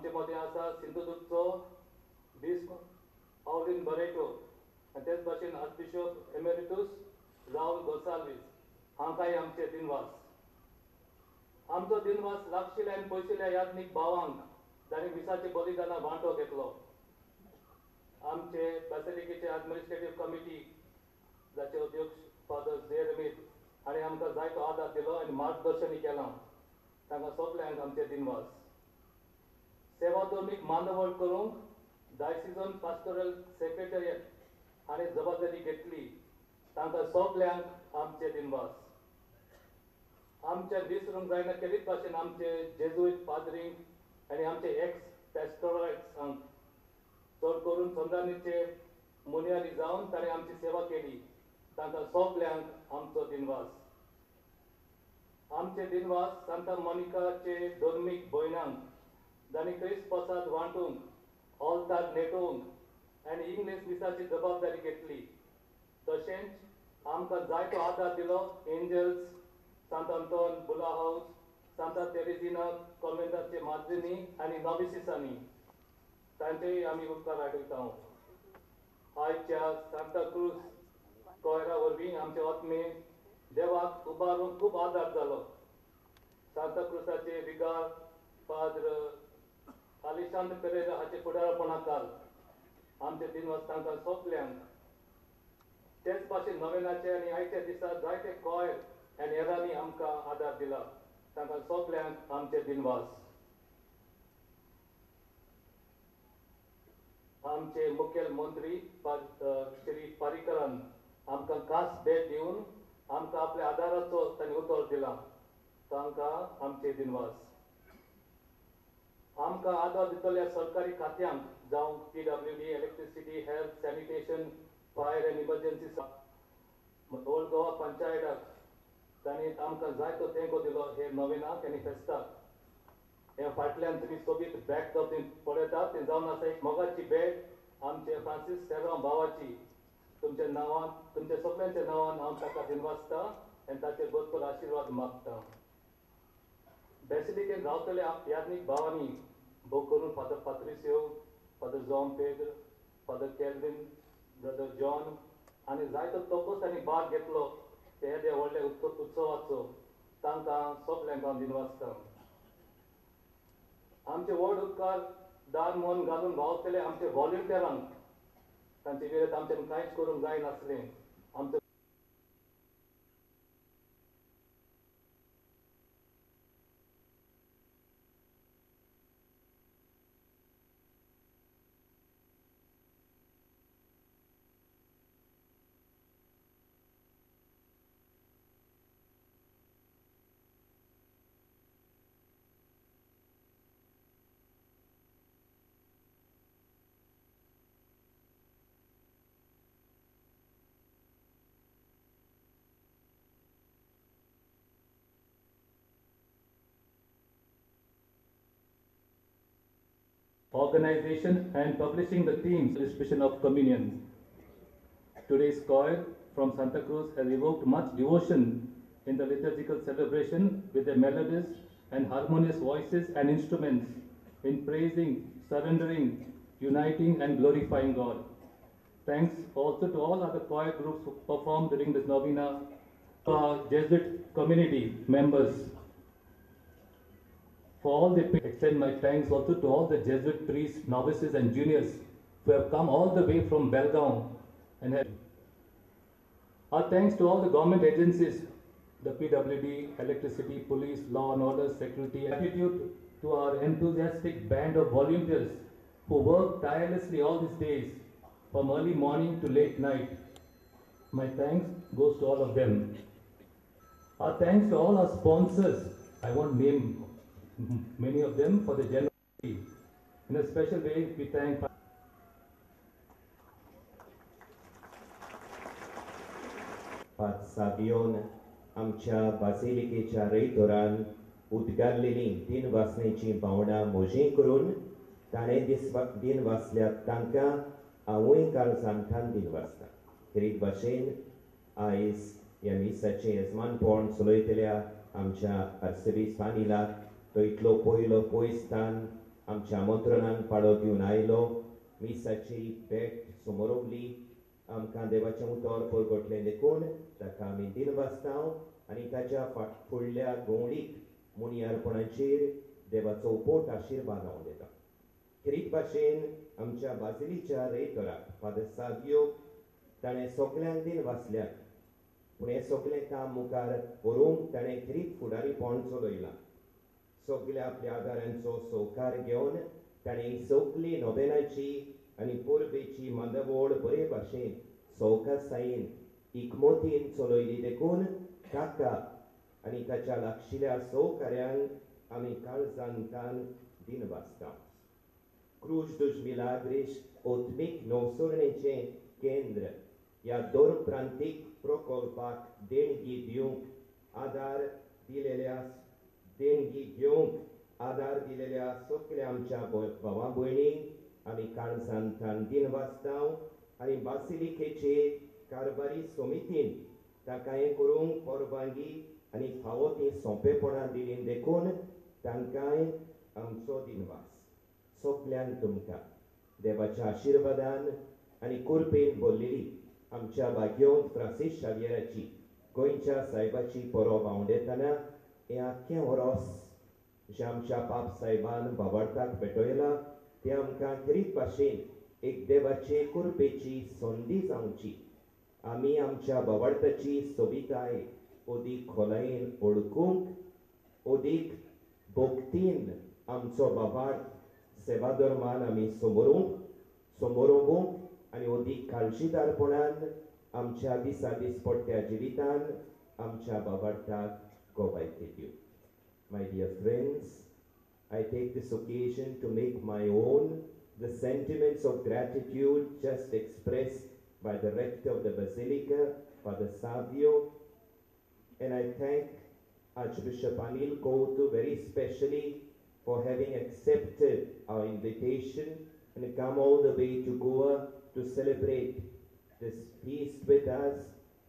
आमचे मदें आसा सिंधुदुर्गचो बिस्प ऑलिन बरेटो आनी तेच भाशेन आर्चबिशप एमेरिटूस राहुल गोसाल्वीस हांकांय आमचे दिनवास. आमचो दिनवास लागशिल्ल्या आनी पयशिल्ल्या याज्ञीक भावांक जाणी मिसाचे बलिदानां वांटो घेतलो. आमचे बॅसिलिकेचे एडमिनिस्ट्रेटीव कमिटी जाचे अध्यक्ष फादर जेरमीत हाणें आमकां जायतो आदार दिलो आनी मार्गदर्शनय केलां. तांकां सगल्यांक आमचे दिनवास. सेवा धर्मीक मांदवळ करूंक डायसिजन पास्टोरल सेक्रेटरिएट हाणें जबाबदारी घेतली. तांकां सगल्यांक आमचे दिनवास. आमचे विसरूंक जायना केलीच भाशेन आमचे जेजुईट पाद्रींक आनी आमचे एक्स पॅस्टोरायट्सांक चड करून संदानीचे मुनियारी जावन ताणें आमची सेवा केली. तांकां सगल्यांक आमचो दिनवास. आमचे दिनवास सांता मोनिकाचे धर्मीक भयणांक जाणी क्रिस्त प्रसाद वांटूंक ऑल्तार नेटोवंक आनी इंग्लीश मिसाची जबाबदारी घेतली. तशेंच आमकां जायतो आदार दिलो एंजल्स, सांत अंतोन बुला हाऊस, सांता तेरेजिना कॉन्वेंटाचे माद्रिनी आनी नॉविसिसांनी. तांचेय आमी उपकार आठयता. आयच्या सांता क्रूज कोयरा वरवीं आमचे आत्मे देवाक उबारूंक खूब आदार जालो. सांता क्रुसाचे विगार पाद्र आलेशांद्र पेरेरा हाचे फुडारपणा खाल आमचे दिनवास तांकां सगल्यांक. तेच भाशेन नोवेनाचे आनी आयच्या दिसा जायते कॉयर आनी हेरांनी आमकां आदार दिला. तांकां सगल्यांक आमचे दिनवास. आमचे मुखेल मंत्री श्री पारीकरान आमकां खास भेट दिवन आमकां आपल्या आदाराचो ताणें उतर दिला. तांकां आमचे दिनवास. आमकां आदार दितल्या सरकारी खात्यांक जावं PWD, electricity, health, sanitation, fire and emergency, old Goa पंचायताक तांणी आमकां जायतो तेंको दिलो हे नोवेनाक आनी फेस्ताक. हे फाटल्यान तुमी सोबीत बॅक पळयतात तें जावन आसा एक मोगाची भेट आमचे फ्रांसीस सेरांव भावाची. तुमच्या नांवान तुमच्या सगळ्यांच्या नांवान हांव ताका दिनवासता आनी ताचे भरपूर आशिर्वाद मागता. बॅसिलिकेन रावतल्या याज्ञीक भावांनी भोव करून father Patricio, father John Pedro, father Calvin, brother John आनी जायतो तोपोस आनी भाग घेतलो ते हे व्हडल्या उत्सवाचो. तांकां सगल्यांक हांव दिनवासता. आमचे व्हड उपकार दान मन घालून वावतले आमचे व्हॉलंटियरांक तांचे विरोध आमच्यान कांयच करूंक जायनासलें. आमचो organization and publishing the themes distribution of communion. Today's choir from Santa Cruz has evoked much devotion in the liturgical celebration with their melodies and harmonious voices and instruments in praising, surrendering, uniting and glorifying God. Thanks also to all other choir groups who performed during this novena, to our Jesuit community members. For all they extend my thanks also to all the Jesuit priests, novices and juniors who have come all the way from Belgaum and have. Our thanks to all the government agencies, the PWD, electricity, police, law and order, security. Gratitude to our enthusiastic band of volunteers who work tirelessly all these days from early morning to late night. My thanks goes to all of them. Our thanks to all our sponsors. I won't name many of them for the generosity. In a special way, we thank Pat Sabion आमच्या बासिलिकेच्या रेतोरान उद्गारलेली दिन वाचण्याची भावना मोजी करून ताणें दिन वाचल्यात तांकां हांवूय काल सांगठान दिन वाचता. खेरीत भाशेन आयज ह्या मिसाचें येजमानपण चलयतल्या आमच्या आर्चबिशपान इला तो इतलो पयलो पयस स्थान आमच्या आमंत्रणान पाडो दिवन आयलो मिसाची भेट समोरवली आमकां देवाचें उतर परगटलें देखून ताका आमी दिनवासतांव आनी ताच्या फुडल्या गोंवडीक मुनियारपणाचेर देवाचो उपोट आशिर्वाद हांव दिता खरीत भाशेन आमच्या बाजिलीच्या रेतराक फादर सावियो ताणें सगल्यांक दिन वाचल्यात पूण हें सगलें काम मुखार व्हरूंक ताणें खरीत फुडारीपण चलयलां सगल्या आपल्या आदारांचो सहकार घेवन ताणें सगली नोबेलाची आनी पोरबेची मांदवळ बरे भाशेन सवकासायेन इकमोतीन चलयली देखून ताका आनी ताच्या लागशिल्ल्या सहकाऱ्यांक आमी काळजांतान दिन वाचता क्रूज dos Milagres ओत्मीक नवसरणेचें केंद्र ह्या दोन प्रांतीक प्रकल्पाक देणगी दिवंक आदार दिलेल्या सगल्या आमच्या भावा भयणींक आमी काळजांतान दिन वाचतांव आनी बासिलिकेचे कारभारी समितीन ताका हें करूंक परवानगी आनी फावो ती सोंपेपणां दिली देखून तांकांय आमचो दिनवास सगल्यांक तुमकां देवाच्या आशिर्वादान आनी कुरपेन भरलेली आमच्या भाग्योंत फ्रांसीस शावियराची गोंयच्या सायबाची परब हांवडेतना हें आख्खें वरोस जें आमच्या पाप सायबान बाबार्थाक भेटयलां तें आमकां खरीत भाशेन एक देवाचे कुरपेची संदी जावची आमी आमच्या बाबार्थाची सोबिताय ओदीक खोलायेन ओळखूंक ओदीक भोक्तीन आमचो बाबार्थ सेवा धर्मान आमी समोरोवंक आनी ओदीक काळजीदारपणान आमच्या दिसा दिसपट्ट्या जिवितान आमच्या बाबार्थाक गोवायकी दिवंक My dear friends, I take this occasion to make my own the sentiments of gratitude just expressed by the rector of the Basilica, Father Savio, and I thank Archbishop Anil Koutu very specially for having accepted our invitation and come all the way to Goa to celebrate this feast with us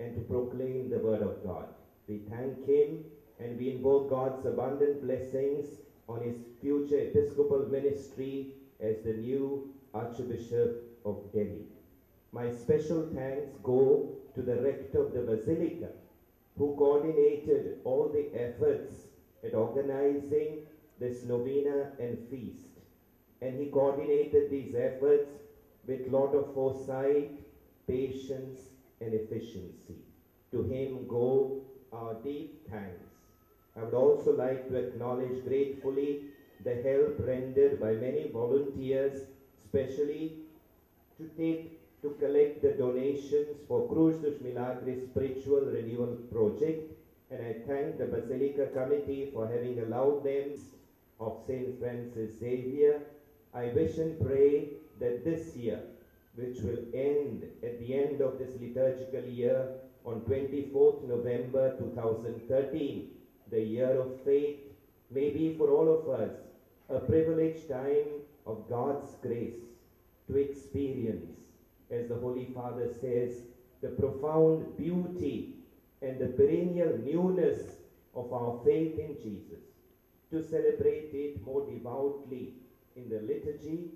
and to proclaim the word of God. We thank him and we invoke God's abundant blessings on his future episcopal ministry as the new Archbishop of Delhi. My special thanks go to the rector of the Basilica, who coordinated all the efforts at organizing this novena and feast. And he coordinated these efforts with a lot of foresight, patience, and efficiency. To him go our deep thanks. I would also like to acknowledge gratefully the help rendered by many volunteers, especially to collect the donations for Cruz dos Milagres Spiritual Renewal Project. And I thank the Basilica Committee for having allowed them of St. Francis Xavier. I wish and pray that this year, which will end at the end of this liturgical year on 24th November 2013, the year of faith, may be for all of us a privileged time of God's grace to experience, as the Holy Father says, the profound beauty and the perennial newness of our faith in Jesus, to celebrate it more devoutly in the liturgy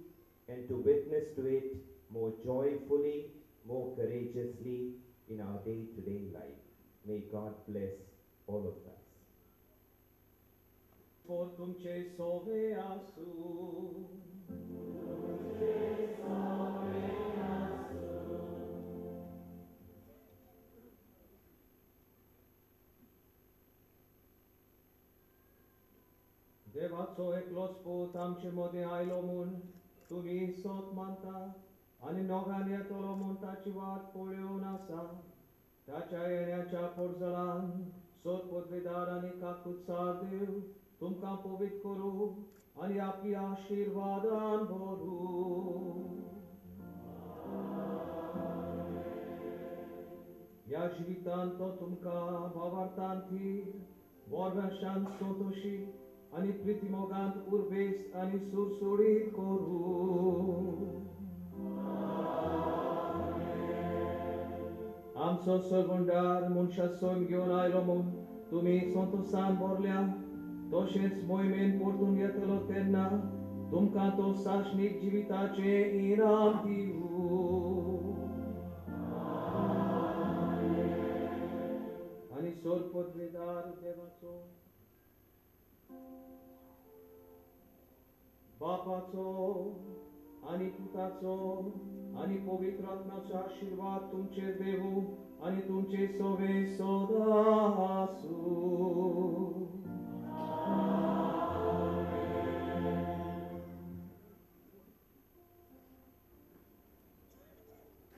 and to witness to it more joyfully, more courageously in our day-to-day life. May God bless all of us. Portum ce soveasu. Devaco eklos putam ce mode ailomun, tu mi sot manta, ani nogania tolomun tacivat polionasa, tacaenia cea porzalan, sot podvedarani kakut sardiu, तुमकां पवित्र करू आनी आपली आशीर्वादान भरू ह्या जिवितांत तो तुमकां भावार्थांतीर वर्गांशांत संतोशी आनी प्रितीमोगांत उर्बेस आनी सुरसुळीत करू आमचो सर्वंडार मनशा सोयम घेवन आयलो म्हूण तुमी संतोशान भरल्या तशेंच मोहिमेन परतून येतलो तेन्ना तुमकां तो साशनीक जिविताचे इनाम दिवू आनी सोल पदवीदार देवाचो बापाचो आनी पुताचो आनी पवित्र आत्म्याचो आशीर्वाद तुमचेर देवू आनी तुमचे सोवे सदां आसूं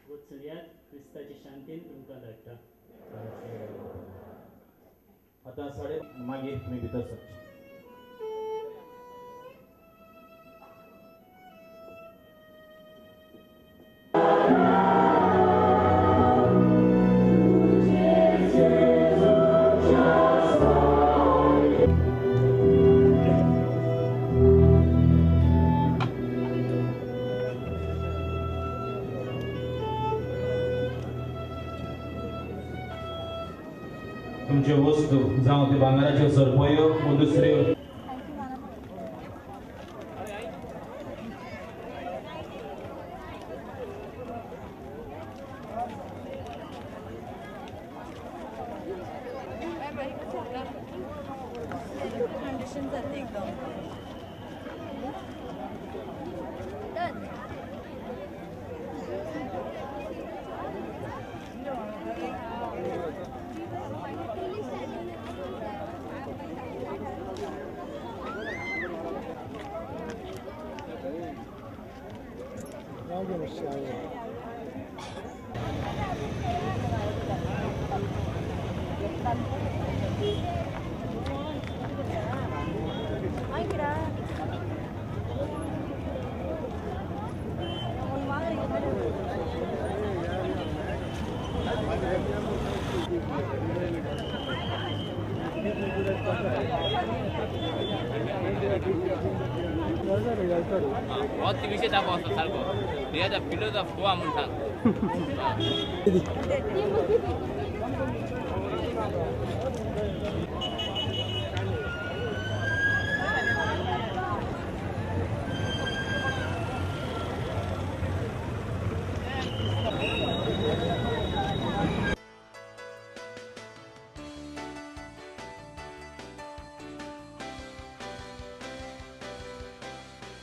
वत्सल्यात क्रिस्ताची शांतीन तुमकां धाडटा आतां साडे मागीर तुमी भितर सरचे तुमच्यो वस्तू जावं त्यो भांगराच्यो सरपयो वा दुसऱ्यो कंडिशन जाते एकदम बहुत विषय था बहुत साल को दिया था पिलो था फुआ मुंडा